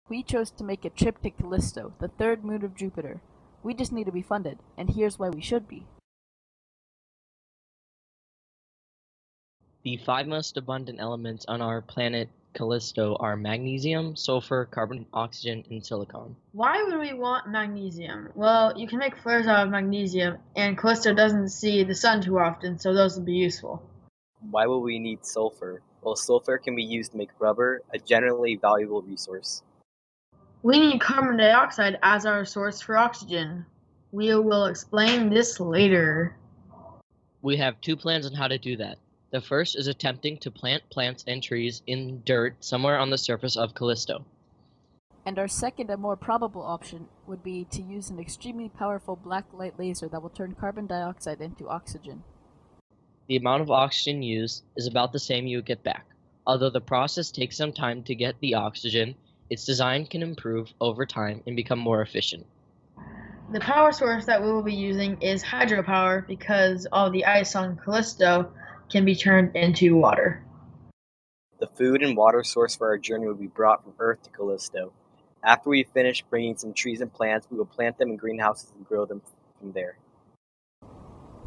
We chose to make a trip to Callisto, the third moon of Jupiter. We just need to be funded, and here's why we should be. The five most abundant elements on our planet Callisto are magnesium, sulfur, carbon, oxygen, and silicon. Why would we want magnesium? Well, you can make flares out of magnesium, and Callisto doesn't see the sun too often, so those would be useful. Why will we need sulfur? Well, sulfur can be used to make rubber, a generally valuable resource. We need carbon dioxide as our source for oxygen. We will explain this later. We have two plans on how to do that. The first is attempting to plant plants and trees in dirt somewhere on the surface of Callisto. And our second and more probable option would be to use an extremely powerful black light laser that will turn carbon dioxide into oxygen. The amount of oxygen used is about the same you would get back. Although the process takes some time to get the oxygen, its design can improve over time and become more efficient. The power source that we will be using is hydropower because all the ice on Callisto can be turned into water. The food and water source for our journey will be brought from Earth to Callisto. After we finish bringing some trees and plants, we will plant them in greenhouses and grow them from there.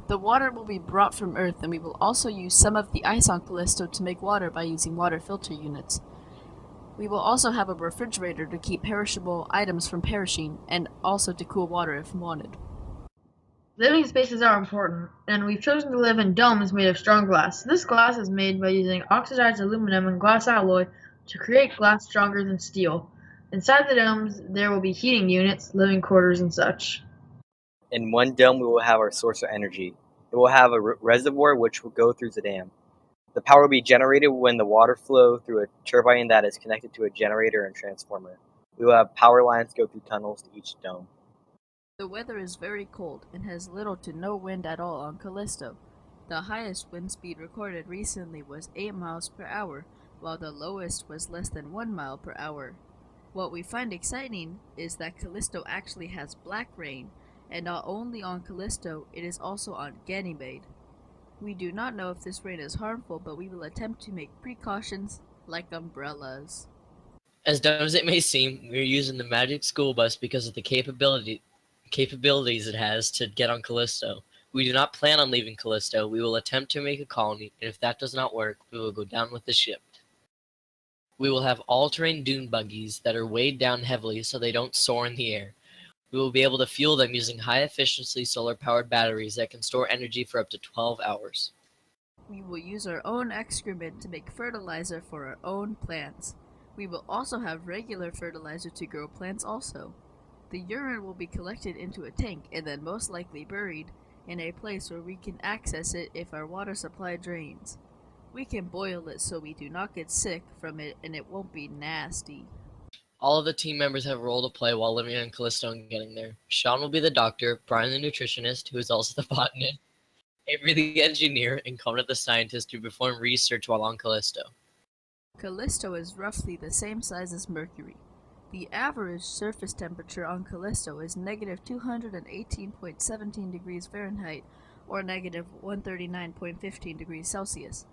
The water will be brought from Earth, and we will also use some of the ice on Callisto to make water by using water filter units. We will also have a refrigerator to keep perishable items from perishing, and also to cool water if wanted. Living spaces are important, and we've chosen to live in domes made of strong glass. This glass is made by using oxidized aluminum and glass alloy to create glass stronger than steel. Inside the domes, there will be heating units, living quarters, and such. In one dome, we will have our source of energy. It will have a reservoir which will go through the dam. The power will be generated when the water flow through a turbine that is connected to a generator and transformer. We will have power lines go through tunnels to each dome. The weather is very cold and has little to no wind at all on Callisto. The highest wind speed recorded recently was 8 miles per hour, while the lowest was less than 1 mile per hour. What we find exciting is that Callisto actually has black rain, and not only on Callisto, it is also on Ganymede. We do not know if this rain is harmful, but we will attempt to make precautions like umbrellas. As dumb as it may seem, we are using the magic school bus because of the capabilities it has to get on Callisto. We do not plan on leaving Callisto. We will attempt to make a colony, and if that does not work, we will go down with the ship. We will have all-terrain dune buggies that are weighed down heavily so they don't soar in the air. We will be able to fuel them using high-efficiency solar-powered batteries that can store energy for up to 12 hours. We will use our own excrement to make fertilizer for our own plants. We will also have regular fertilizer to grow plants also. The urine will be collected into a tank and then most likely buried in a place where we can access it if our water supply drains. We can boil it so we do not get sick from it and it won't be nasty. All of the team members have a role to play while living on Callisto and getting there. Sean will be the doctor, Brian the nutritionist, who is also the botanist, Avery the engineer, and Connor the scientist who perform research while on Callisto. Callisto is roughly the same size as Mercury. The average surface temperature on Callisto is negative 218.17 degrees Fahrenheit or negative 139.15 degrees Celsius.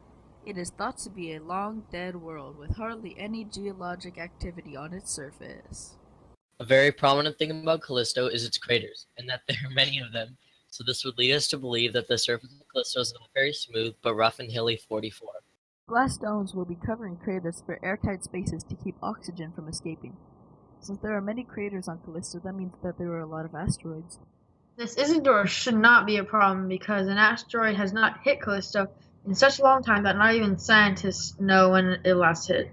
It is thought to be a long dead world with hardly any geologic activity on its surface. A very prominent thing about Callisto is its craters, and that there are many of them, so this would lead us to believe that the surface of Callisto is not very smooth, but rough and hilly 44. Glass domes will be covering craters for airtight spaces to keep oxygen from escaping. Since there are many craters on Callisto, that means that there are a lot of asteroids. This isn't or should not be a problem because an asteroid has not hit Callisto in such a long time that not even scientists know when it last hit.